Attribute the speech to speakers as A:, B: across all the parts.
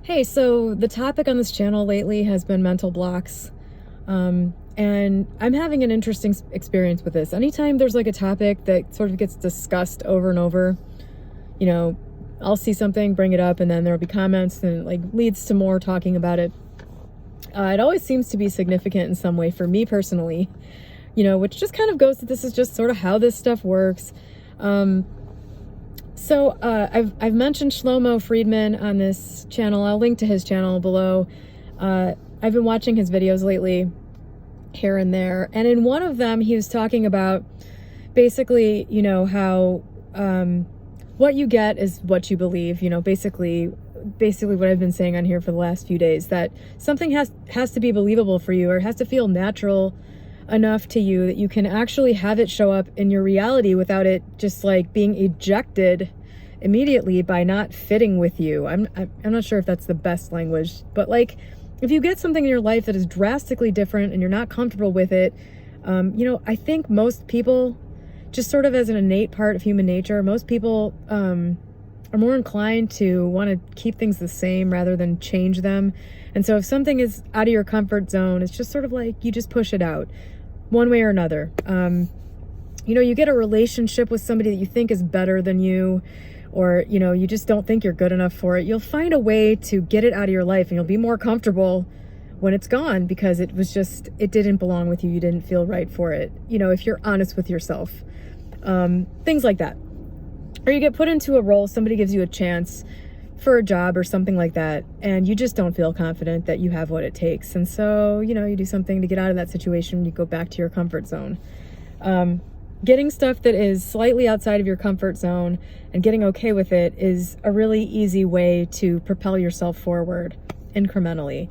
A: Hey, so the topic on this channel lately has been mental blocks. And I'm having an interesting experience with this. Anytime there's like a topic that sort of gets discussed over and over, you know, I'll see something, bring it up, and then there'll be comments and it like leads to more talking about it. It always seems to be significant in some way for me personally, which just kind of goes that this is just sort of how this stuff works. So I've mentioned Shlomo Friedman on this channel. I'll link to his channel below. I've been watching his videos lately, here and there. And in one of them, he was talking about basically, how what you get is what you believe. Basically what I've been saying on here for the last few days, that something has to be believable for you, or it has to feel natural enough to you that you can actually have it show up in your reality without it just like being ejected immediately by not fitting with you. I'm not sure if that's the best language, but like if you get something in your life that is drastically different and you're not comfortable with it, I think most people, just sort of as an innate part of human nature, most people are more inclined to want to keep things the same rather than change them. And so if something is out of your comfort zone, it's just sort of like you just push it out one way or another. You get a relationship with somebody that you think is better than you, or, you just don't think you're good enough for it. You'll find a way to get it out of your life, and you'll be more comfortable when it's gone because it didn't belong with you. You didn't feel right for it. If you're honest with yourself, things like that. Or you get put into a role, somebody gives you a chance for a job or something like that, and you just don't feel confident that you have what it takes. And so, you do something to get out of that situation, you go back to your comfort zone. Getting stuff that is slightly outside of your comfort zone and getting okay with it is a really easy way to propel yourself forward incrementally.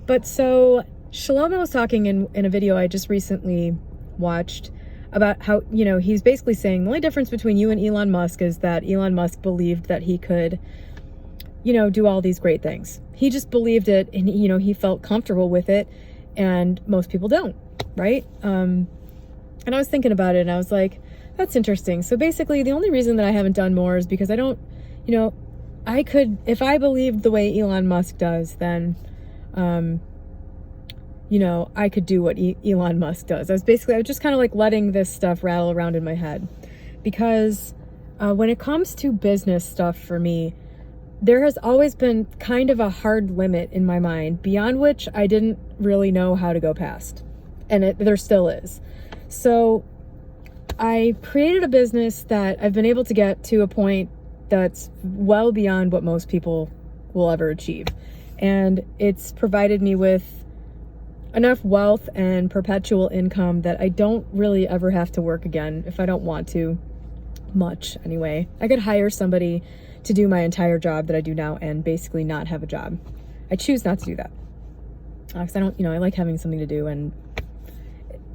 A: But so Shlomo was talking in a video I just recently watched about how, he's basically saying the only difference between you and Elon Musk is that Elon Musk believed that he could, do all these great things. He just believed it, and, he felt comfortable with it, and most people don't, right? And I was thinking about it, and I was like, that's interesting. So basically, the only reason that I haven't done more is because I don't, I could, if I believed the way Elon Musk does, then, I could do what Elon Musk does. I was just kind of like letting this stuff rattle around in my head. Because when it comes to business stuff for me, there has always been kind of a hard limit in my mind, beyond which I didn't really know how to go past. And there still is. So I created a business that I've been able to get to a point that's well beyond what most people will ever achieve. And it's provided me with enough wealth and perpetual income that I don't really ever have to work again if I don't want to, much anyway. I could hire somebody to do my entire job that I do now and basically not have a job. I choose not to do that because I like having something to do, and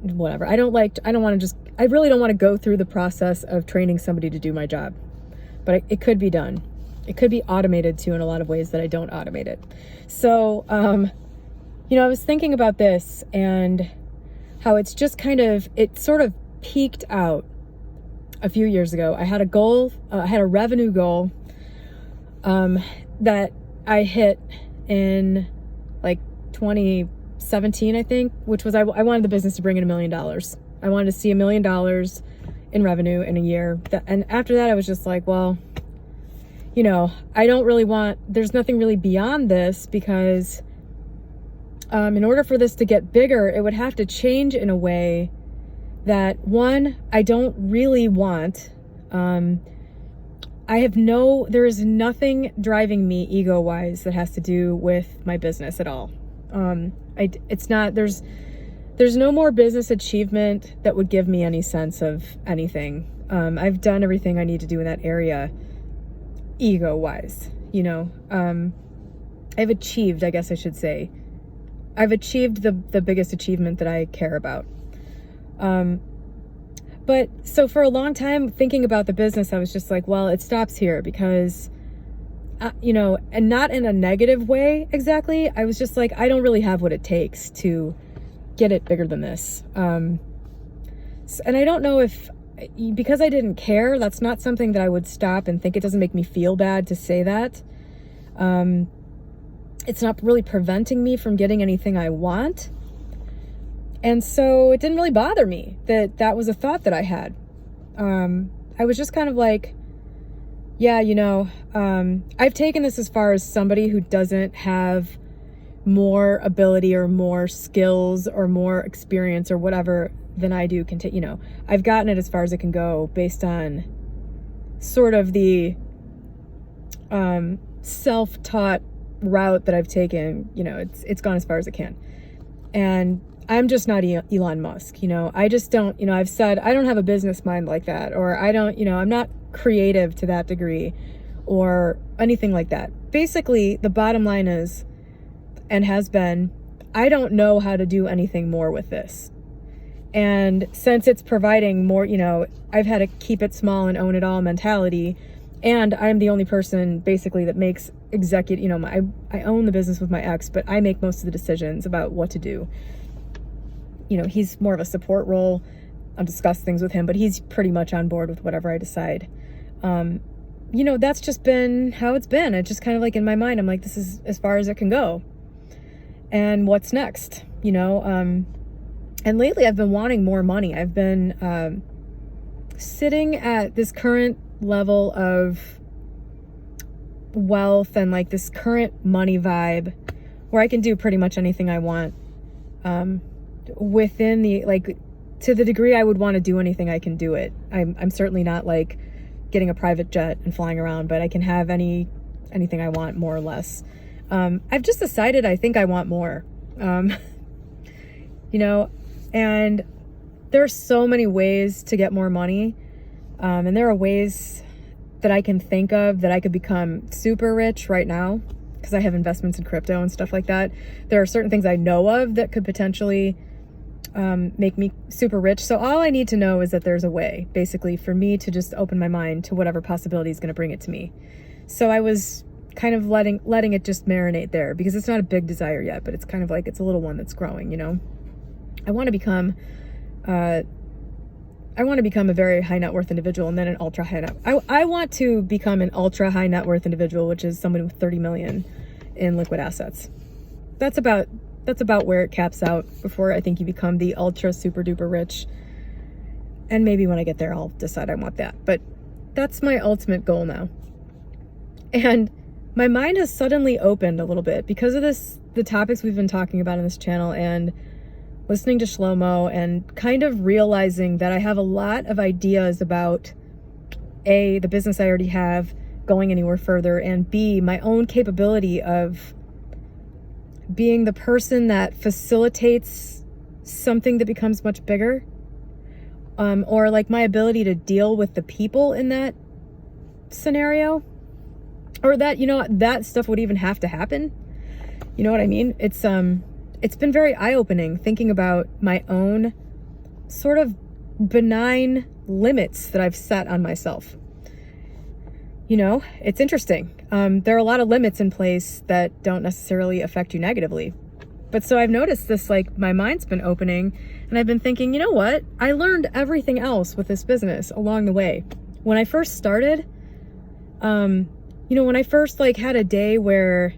A: whatever. I really don't want to go through the process of training somebody to do my job, but it could be done. It could be automated too in a lot of ways that I don't automate it. So, I was thinking about this and how it's just it sort of peaked out a few years ago. I had a goal, I had a revenue goal, that I hit in like 2017, I think, which was I wanted the business to bring in $1 million. I wanted to see $1 million in revenue in a year. And after that, I was just like, well, there's nothing really beyond this, because in order for this to get bigger, it would have to change in a way that, one, I don't really want. There is nothing driving me ego-wise that has to do with my business at all. There's no more business achievement that would give me any sense of anything. I've done everything I need to do in that area, ego-wise, I've achieved, I guess I should say. I've achieved the biggest achievement that I care about. But so for a long time thinking about the business, I was just like, well, it stops here because, and not in a negative way exactly. I was just like, I don't really have what it takes to get it bigger than this. And I don't know if, because I didn't care, that's not something that I would stop and think. It doesn't make me feel bad to say that. it's not really preventing me from getting anything I want. And so it didn't really bother me that that was a thought that I had. I was just kind of like, yeah, I've taken this as far as somebody who doesn't have more ability or more skills or more experience or whatever than I do can take, I've gotten it as far as it can go based on sort of the self-taught route that I've taken. It's gone as far as it can. And I'm just not Elon Musk. I just don't, I've said I don't have a business mind like that, or I don't, I'm not creative to that degree or anything like that. Basically, the bottom line is, and has been, I don't know how to do anything more with this. And since it's providing more, I've had to keep it small and own it all mentality. And I'm the only person basically that makes I own the business with my ex, but I make most of the decisions about what to do. He's more of a support role. I'll discuss things with him, but he's pretty much on board with whatever I decide. That's just been how it's been. It's just kind of like in my mind, I'm like, this is as far as it can go. And what's next? And lately I've been wanting more money. I've been sitting at this current level of wealth and like this current money vibe where I can do pretty much anything I want. Within to the degree I would want to do anything, I can do it. I'm certainly not like getting a private jet and flying around, but I can have anything I want, more or less. I've just decided I think I want more, and there are so many ways to get more money. And there are ways that I can think of that I could become super rich right now because I have investments in crypto and stuff like that. There are certain things I know of that could potentially make me super rich. So all I need to know is that there's a way, basically, for me to just open my mind to whatever possibility is going to bring it to me. So I was kind of letting it just marinate there because it's not a big desire yet, but it's kind of like it's a little one that's growing. I want to become a very high net worth individual and then an ultra high net. I want to become an ultra high net worth individual, which is someone with 30 million in liquid assets. That's about where it caps out before I think you become the ultra super duper rich. And maybe when I get there, I'll decide I want that. But that's my ultimate goal now. And my mind has suddenly opened a little bit because of the topics we've been talking about on this channel and listening to Shlomo and kind of realizing that I have a lot of ideas about A, the business I already have going anywhere further, and B, my own capability of being the person that facilitates something that becomes much bigger, or like my ability to deal with the people in that scenario, or that, that stuff would even have to happen. You know what I mean? It's been very eye-opening thinking about my own sort of benign limits that I've set on myself. It's interesting. There are a lot of limits in place that don't necessarily affect you negatively. But so I've noticed this, like my mind's been opening and I've been thinking, you know what? I learned everything else with this business along the way. When I first started, when I first had a day where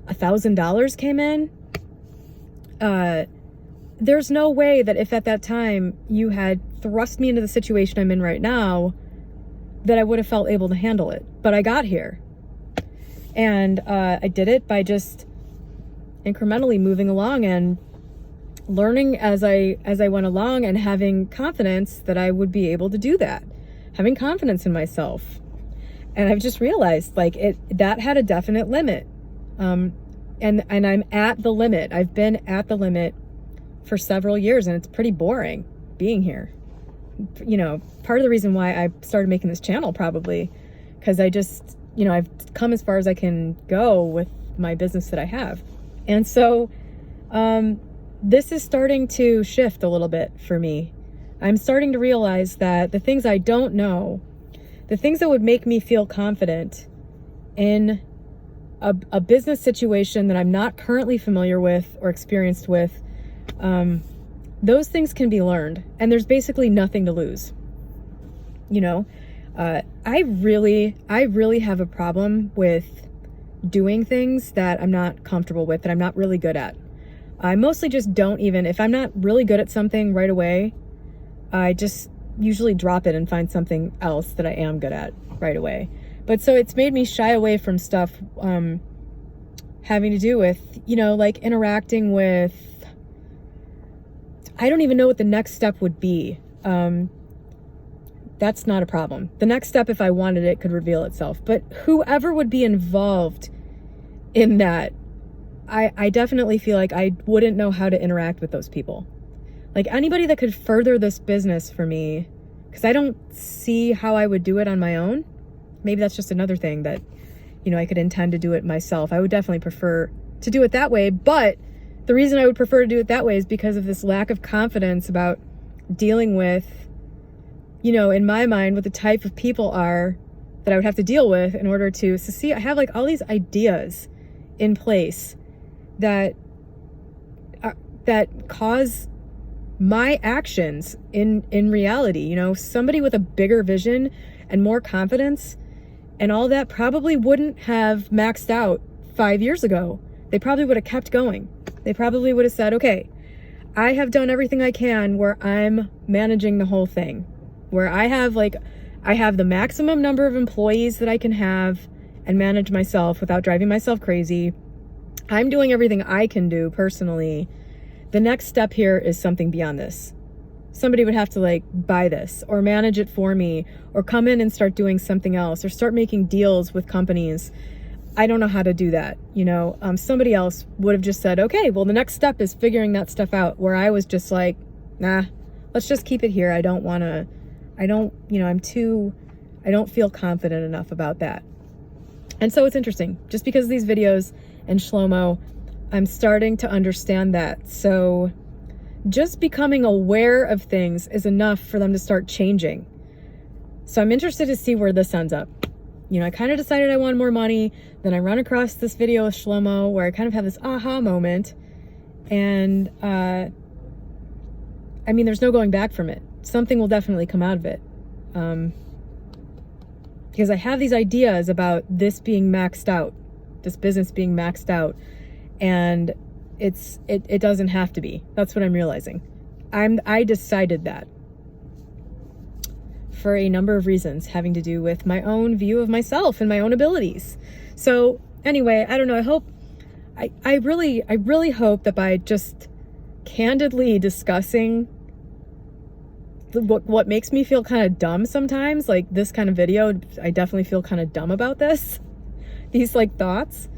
A: $1,000 came in, there's no way that if at that time you had thrust me into the situation I'm in right now, that I would have felt able to handle it. But I got here. And I did it by just incrementally moving along and learning as I went along and having confidence that I would be able to do that. Having confidence in myself. And I've just realized that had a definite limit. And I'm at the limit. I've been at the limit for several years and it's pretty boring being here. Part of the reason why I started making this channel probably because I just, I've come as far as I can go with my business that I have. And so this is starting to shift a little bit for me. I'm starting to realize that the things I don't know, the things that would make me feel confident in a business situation that I'm not currently familiar with or experienced with, those things can be learned and there's basically nothing to lose. I really have a problem with doing things that I'm not comfortable with, that I'm not really good at. I mostly just don't even, if I'm not really good at something right away, I just usually drop it and find something else that I am good at right away. But so it's made me shy away from stuff having to do with, you know, like interacting with, I don't even know what the next step would be. That's not a problem. The next step, if I wanted it, could reveal itself. But whoever would be involved in that, I definitely feel like I wouldn't know how to interact with those people. Like anybody that could further this business for me, because I don't see how I would do it on my own. Maybe that's just another thing that, you know, I could intend to do it myself. I would definitely prefer to do it that way. But the reason I would prefer to do it that way is because of this lack of confidence about dealing with, you know, in my mind, what the type of people are that I would have to deal with in order to see, I have like all these ideas in place that cause my actions in reality. You know, somebody with a bigger vision and more confidence and all that probably wouldn't have maxed out 5 years ago. They probably would have kept going. They probably would have said, okay, I have done everything I can where I'm managing the whole thing, where I have the maximum number of employees that I can have and manage myself without driving myself crazy. I'm doing everything I can do personally. The next step here is something beyond this. Somebody would have to like buy this or manage it for me or come in and start doing something else or start making deals with companies. I don't know how to do that. You know, somebody else would have just said, okay, well, the next step is figuring that stuff out, where I was just like, nah, let's just keep it here. I don't feel confident enough about that. And so it's interesting, just because of these videos and Shlomo, I'm starting to understand that. So just becoming aware of things is enough for them to start changing. So I'm interested to see where this ends up. You know, I kind of decided I wanted more money. Then I run across this video with Shlomo where I kind of have this aha moment. And, I mean, there's no going back from it. Something will definitely come out of it. Because I have these ideas about this being maxed out, this business being maxed out. And it doesn't have to be. That's what I'm realizing. I decided that for a number of reasons having to do with my own view of myself and my own abilities. So anyway, I don't know. I really hope that by just candidly discussing what makes me feel kind of dumb sometimes, like this kind of video, I definitely feel kind of dumb about these like thoughts.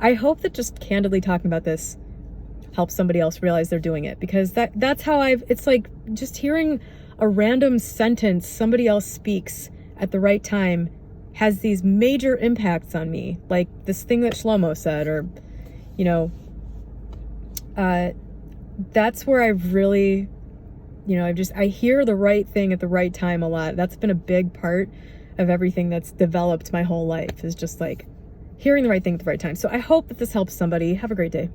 A: I hope that just candidly talking about this helps somebody else realize they're doing it, because that's how it's like just hearing a random sentence somebody else speaks at the right time has these major impacts on me, like this thing that Shlomo said, or, you know, that's where I've really, you know, I hear the right thing at the right time a lot. That's been a big part of everything that's developed my whole life, is just like hearing the right thing at the right time. So I hope that this helps somebody. Have a great day.